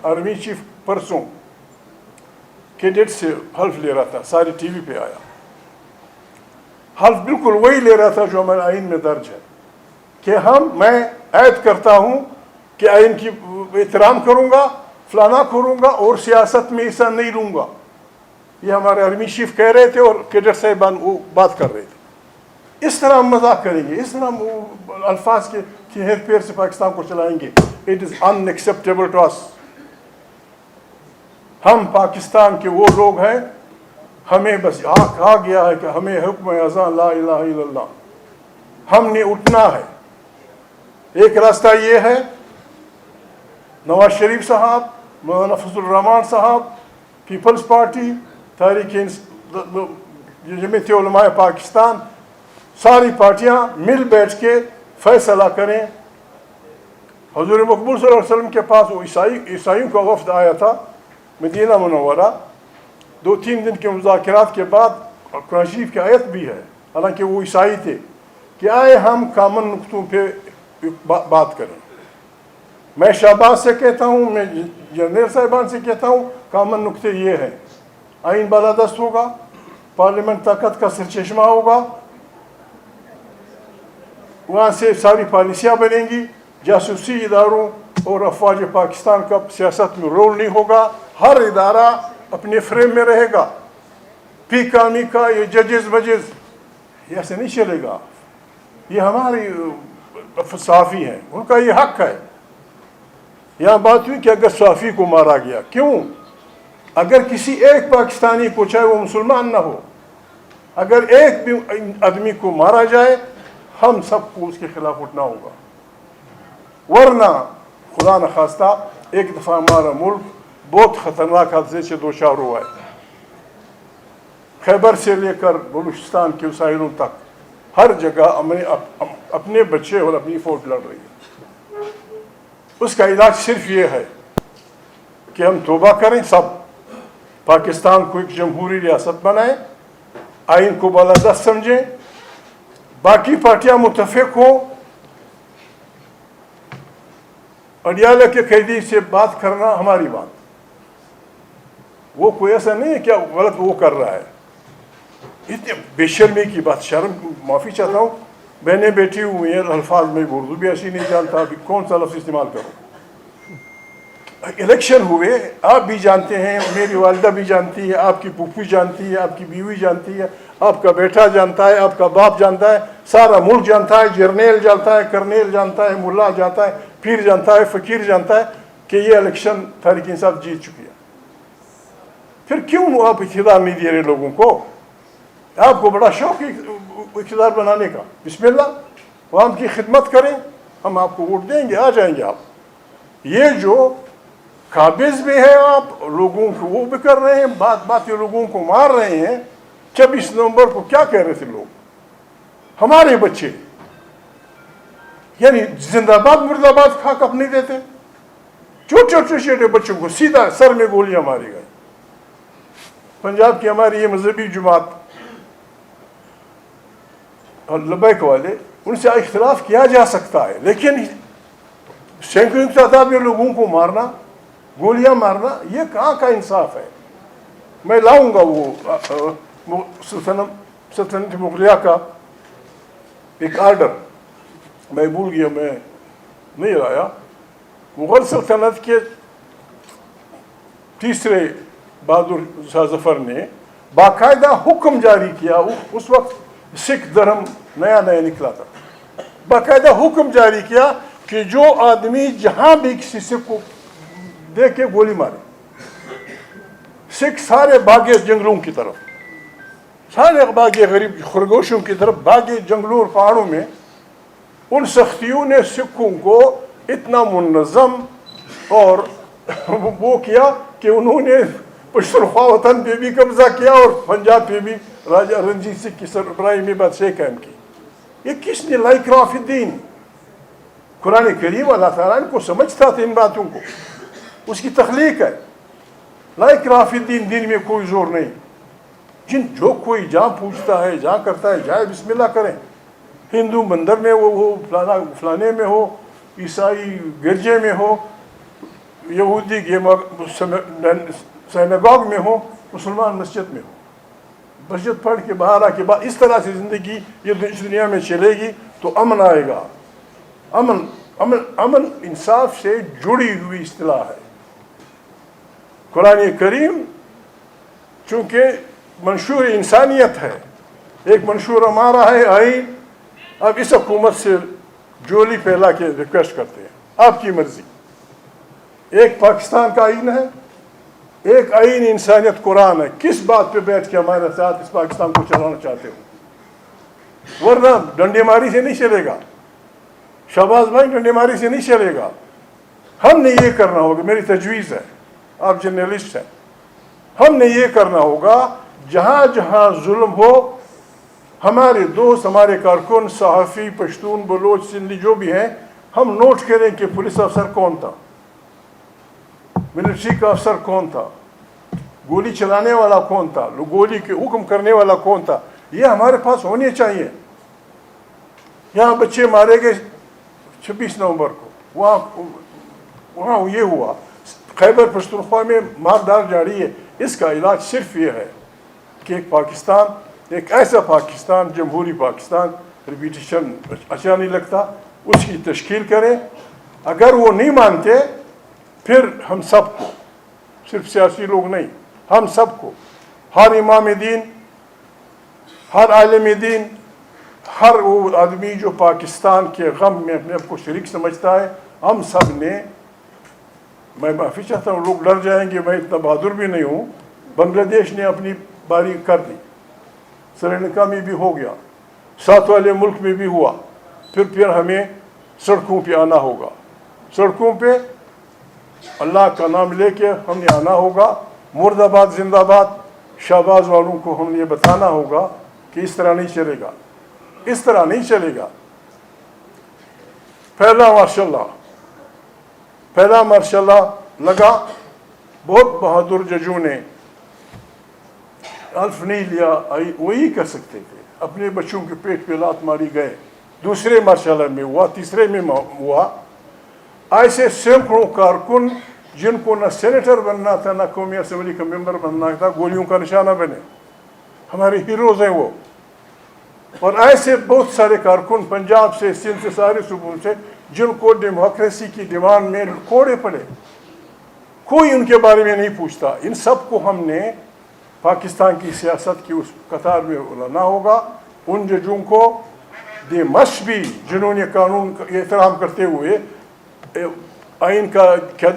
Army chief پرسوں cadet سے حلف لے رہا تھا، ساری ٹی وی پہ آیا، حلف بالکل وہی لے رہا تھا جو ہمارے آئین میں درج ہے کہ میں عہد کرتا ہوں کہ آئین کی احترام کروں گا، فلانا کروں گا اور سیاست میں حصہ نہیں لوں گا. یہ ہمارے آرمی چیف کہہ رہے تھے اور کیڈٹ صاحبان وہ بات کر رہے تھے. اس طرح ہم مذاق کریں گے، اس طرح ہم الفاظ کی ہیر پھیر سے پاکستان کو چلائیں گے. It is unacceptable to us. ہم پاکستان کے وہ لوگ ہیں، ہمیں بس کہا گیا ہے کہ ہمیں حکم اذان لا الہ الا اللہ، ہم نے اٹھنا ہے. ایک راستہ یہ ہے، نواز شریف صاحب، مولانا فضل الرحمان صاحب، پیپلز پارٹی، تحریک جمعیت علماء پاکستان، ساری پارٹیاں مل بیٹھ کے فیصلہ کریں. حضور مقبول صلی اللہ علیہ وسلم کے پاس وہ عیسائیوں کا وفد آیا تھا مدینہ منورہ. 2-3 دن کے مذاکرات کے بعد قرآن شریف کی آیت بھی ہے، حالانکہ وہ عیسائی تھے، کہ آئے ہم کامن نقطوں پہ بات کریں. میں شہباز سے کہتا ہوں، میں جنرل صاحبان سے کہتا ہوں، کامن نقطے یہ ہیں: آئین بالادست ہوگا، پارلیمنٹ طاقت کا سرچشمہ ہوگا، وہاں سے ساری پالیسیاں بنیں گی، جاسوسی اداروں اور افواج پاکستان کا سیاست میں رول نہیں ہوگا، ہر ادارہ اپنے فریم میں رہے گا. پی کامی کا یہ ججز وجز یہ ایسے نہیں چلے گا. یہ ہماری صحافی ہیں، ان کا یہ حق ہے. یہاں بات ہوئی کہ اگر صحافی کو مارا گیا، کیوں؟ اگر کسی ایک پاکستانی کو، چاہے وہ مسلمان نہ ہو، اگر ایک بھی آدمی کو مارا جائے، ہم سب کو اس کے خلاف اٹھنا ہوگا. ورنہ خدا نخواستہ ایک دفعہ ہمارا ملک بہت خطرناک حادثے سے دوچار ہوا ہے. خیبر سے لے کر بلوچستان کے ساحلوں تک ہر جگہ اپنے بچے اور اپنی فوج لڑ رہی ہے. اس کا علاج صرف یہ ہے کہ ہم توبہ کریں، سب پاکستان کو ایک جمہوری ریاست بنائیں، آئین کو بالادست سمجھیں، باقی پارٹیاں متفق ہوں. اڈیالہ کے قیدی سے بات کرنا ہماری بات، وہ کوئی ایسا نہیں ہے کہ غلط وہ کر رہا ہے. اتنے بے شرمی کی بات، شرم، معافی چاہتا ہوں، بہنیں بیٹھی ہوئی ہیں، الفاظ میں اردو بھی ایسی نہیں جانتا، ابھی کون سا لفظ استعمال کروں. الیکشن ہوئے، آپ بھی جانتے ہیں، میری والدہ بھی جانتی ہے، آپ کی پھوپھی جانتی ہے، آپ کی بیوی جانتی ہے، آپ کا بیٹا جانتا ہے، آپ کا باپ جانتا ہے، سارا ملک جانتا ہے، جرنیل جانتا ہے، کرنیل جانتا ہے، ملا جانتا ہے، پیر جانتا ہے، فقیر جانتا ہے کہ یہ الیکشن تحریک انصاف جیت چکی ہے. پھر کیوں آپ اقتدار نہیں دے رہے لوگوں کو؟ آپ کو بڑا شوق ہے اقتدار بنانے کا، بسم اللہ، عوام کی خدمت کریں، ہم آپ کو ووٹ دیں گے، آ جائیں گے آپ. یہ جو قابض بھی ہے، آپ لوگوں کو وہ بھی کر رہے ہیں، بات یہ لوگوں کو مار رہے ہیں. 26 نومبر کو کیا کہہ رہے تھے لوگ؟ ہمارے بچے، یعنی زندہ باد مرد آباد کھا کپ نہیں دیتے. چھوٹے چھوٹے بچوں کو سیدھا سر میں گولیاں ماری گئی. پنجاب کی ہماری یہ مذہبی جماعت اور لبیک والے، ان سے اختلاف کیا جا سکتا ہے، لیکن سینکڑوں کی تعداد میں لوگوں کو مارنا، گولیاں مارنا، یہ کہاں کا انصاف ہے؟ میں لاؤں گا وہ سلطنت مغلیہ کا ایک آرڈر، میں بھول گیا، میں نہیں لایا. مغل سلطنت کے تیسرے بہادر شاہ ظفر نے باقاعدہ حکم جاری کیا. اس وقت سکھ دھرم نیا نکلا تھا. باقاعدہ حکم جاری کیا کہ جو آدمی جہاں بھی کسی سکھ کو دیکھ کے گولی مارے. سکھ سارے بھاگے جنگلوں کی طرف، سارے بھاگے غریب خرگوشوں کی طرف، بھاگے جنگلوں اور پہاڑوں میں. ان سختیوں نے سکھوں کو اتنا منظم اور وہ کیا کہ انہوں نے پشتونخوا وطن پہ بھی قبضہ کیا اور پنجاب پہ بھی راجہ رنجیت سنگھ کی سربراہی میں بادشاہی قائم کی. یہ کس نے؟ لا اکراہ فی الدین. قرآن کریم اللہ تعالیٰ ان کو سمجھتا تھا ان باتوں کو، اس کی تخلیق ہے. لا اکراہ فی الدین، دین میں کوئی زور نہیں. جو کوئی جہاں پوچھتا ہے، جہاں کرتا ہے، جائے بسم اللہ کریں. ہندو مندر میں وہ فلانے میں ہو، عیسائی گرجے میں ہو، یہودی سینگاگ میں ہو، مسلمان مسجد میں ہو، مسجد پڑھ کے باہر آ کے بعد اس طرح سے زندگی اس دنیا میں چلے گی تو امن آئے گا۔ امن انصاف سے جڑی ہوئی اصطلاح ہے۔ قرآن کریم چونکہ منشور انسانیت ہے، ایک منشور ہمارا ہے آئین، اب اس حکومت سے جولی پھیلا کے ریکویسٹ کرتے ہیں آپ کی مرضی۔ ایک پاکستان کا آئین ہے، ایک آئین انسانیت قرآن ہے، کس بات پہ بیٹھ کے ہمارے ساتھ اس پاکستان کو چلانا چاہتے ہو؟ ورنہ ڈنڈے ماری سے نہیں چلے گا، شہباز بھائی ڈنڈے ماری سے نہیں چلے گا۔ ہم نے یہ کرنا ہوگا، میری تجویز ہے، آپ جرنلسٹ ہیں، ہم نے یہ کرنا ہوگا جہاں جہاں ظلم ہو، ہمارے دوست، ہمارے کارکن، صحافی، پشتون، بلوچ، سندھی جو بھی ہیں، ہم نوٹ کریں کہ پولیس افسر کون تھا، ملٹری کا افسر کون تھا، گولی چلانے والا کون تھا، گولی کے حکم کرنے والا کون تھا، یہ ہمارے پاس ہونے چاہیے۔ یہاں بچے مارے گئے 26 نومبر کو، وہاں یہ ہوا، خیبر پختونخوا میں ماردار جاری ہے۔ اس کا علاج صرف یہ ہے کہ ایک پاکستان، ایک ایسا پاکستان، جمہوری پاکستان، ریپیٹیشن اچھا نہیں لگتا، اس کی تشکیل کریں۔ اگر وہ نہیں مانتے پھر ہم سب کو، صرف سیاسی لوگ نہیں، ہم سب کو، ہر امام دین، ہر عالم دین، ہر وہ آدمی جو پاکستان کے غم میں اپنے آپ کو شریک سمجھتا ہے، ہم سب نے، میں معافی چاہتا ہوں لوگ ڈر جائیں گے، میں اتنا بہادر بھی نہیں ہوں، بنگلہ دیش نے اپنی باری کر دی، سری لنکا میں بھی ہو گیا، ساتھ والے ملک میں بھی ہوا، پھر ہمیں سڑکوں پہ آنا ہوگا، سڑکوں پہ اللہ کا نام لے کے ہم نے آنا ہوگا، مرد آباد زندہ باد، شہباز والوں کو ہم نے یہ بتانا ہوگا کہ اس طرح نہیں چلے گا، اس طرح نہیں چلے گا۔ پہلا ماشاء اللہ لگا، بہت بہادر ججوں نے حلف نہیں لیا، وہی کر سکتے تھے، اپنے بچوں کے پیٹ پہ لات ماری گئے، دوسرے مارشل میں ہوا، تیسرے میں ہوا۔ ایسے سینکڑوں کارکن جن کو نہ سینیٹر بننا تھا، نہ قومی اسمبلی کا ممبر بننا تھا، گولیوں کا نشانہ بنے، ہمارے ہیروز ہیں وہ۔ اور ایسے بہت سارے کارکن پنجاب سے، سندھ سے، سارے صوبوں سے، جن کو ڈیموکریسی کی ڈیمانڈ میں کوڑے پڑے، کوئی ان کے بارے میں نہیں پوچھتا۔ ان سب کو ہم نے پاکستان کی سیاست کی اس قطار میں لانا ہوگا۔ ان ججوں کو دے مسٹ بھی، جنہوں نے قانون کا احترام کرتے ہوئے، آئین کا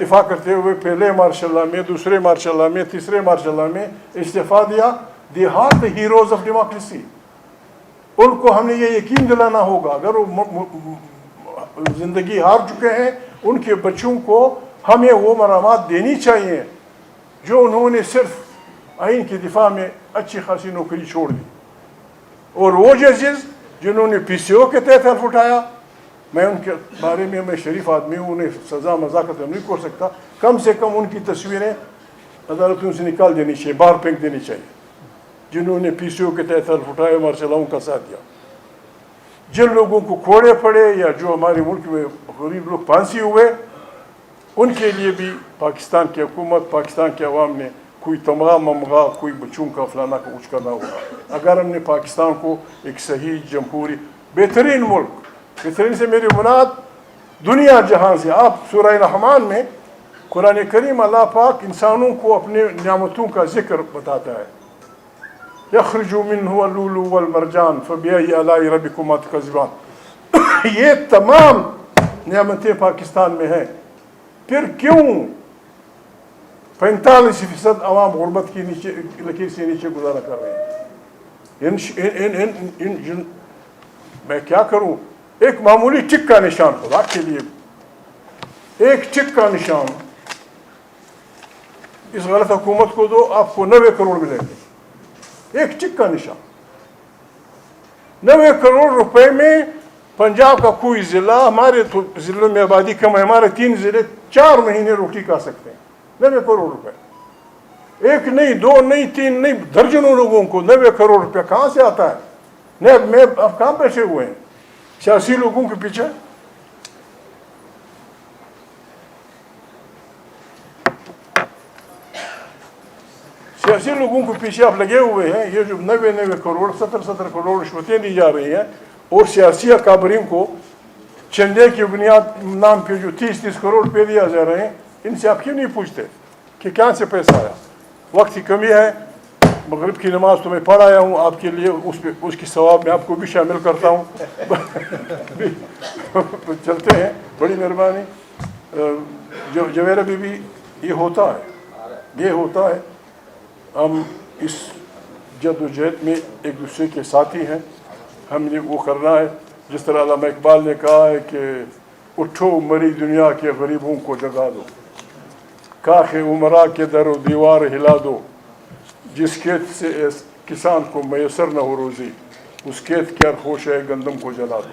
دفاع کرتے ہوئے پہلے مارشل لا میں، دوسرے مارشل لا میں، تیسرے مارشل لا میں استعفیٰ دیا، they are the heroes of democracy. ان کو ہم نے یہ یقین دلانا ہوگا، اگر وہ زندگی ہار چکے ہیں، ان کے بچوں کو ہمیں وہ مرامات دینی چاہیے جو انہوں نے صرف آئین کی دفاع میں اچھی خاصی نوکری چھوڑ دی۔ اور وہ ججز جنہوں نے پی سی او کے تحت حلف اٹھایا، میں ان کے بارے میں شریف آدمی ہوں، انہیں سزا مذاکرت نہیں کر سکتا، کم سے کم ان کی تصویریں عدالتوں سے نکال دینی چاہیے، باہر پھینک دینی چاہیے، جنہوں نے پی سی او کے تحت حلف اٹھایا، مارشلاؤں کا ساتھ دیا۔ جن لوگوں کو کوڑے پڑے یا جو ہمارے ملک میں غریب لوگ پھانسی ہوئے، ان کے لیے بھی پاکستان کی حکومت، پاکستان کے عوام نے کوئی تمغہ ممغہ، کوئی بچوں کا فلانا کا کچھ کرنا ہوگا۔ اگر ہم نے پاکستان کو ایک صحیح جمہوری بہترین ملک، بہترین سے میری مراد دنیا جہاں سے، آپ سورہ رحمان میں قرآن کریم اللہ پاک انسانوں کو اپنے نعمتوں کا ذکر بتاتا ہے، یخرج منہ اللؤلؤ والمرجان فبأي آلاء ربكما تكذبان۔ یہ تمام نعمتیں پاکستان میں ہیں، پھر کیوں 45% عوام غربت کی لکیر سے نیچے گزارا کر رہے ہیں؟ میں کیا کروں؟ ایک معمولی ٹک کا نشان، خدا کے لیے ایک ٹک کا نشان اس غلط حکومت کو دو، آپ کو 90 کروڑ ملیں گے، ایک ٹک کا نشان۔ 90 کروڑ روپے میں پنجاب کا کوئی ضلع، ہمارے ضلعوں میں آبادی کم ہے، ہمارے 3 ضلع 4 مہینے روٹی کھا سکتے ہیں۔ 90 کروڑ روپے، ایک نہیں، 2 نہیں، 3 نہیں، درجنوں لوگوں کو 90 کروڑ روپے کہاں سے آتا ہے؟ میں اب کہاں بیٹھے ہوئے ہیں سیاسی لوگوں کے پیچھے؟ سیاسی لوگوں کے پیچھے آپ لگے ہوئے ہیں. یہ جو 90 کروڑ 70 کروڑ رشوتیں دی جا رہی ہیں اور سیاسی اکابرین کو چندے کی بنیاد نام پہ جو 30 کروڑ پہ دیا جا رہے ہیں, ان سے آپ کیوں نہیں پوچھتے کہ کہاں سے پیسہ آیا؟ وقت کی کمی ہے. مغرب کی نماز تو میں پڑھ آیا ہوں آپ کے لیے, اس کی ثواب میں آپ کو بھی شامل کرتا ہوں. چلتے ہیں, بڑی مہربانی. جویرہ بی بی, یہ ہوتا ہے. ہم اس جد و جہد میں ایک دوسرے کے ساتھی ہیں. ہم نے وہ کرنا ہے جس طرح علامہ اقبال نے کہا ہے کہ اٹھو مری دنیا کے غریبوں کو جگا دو, کاخ عمرا کے در و دیوار ہلا دو, جس کھیت سے کسان کو میسر نہ ہو روزی, اس کھیت کے ہر خوش ہے گندم کو جلا دو.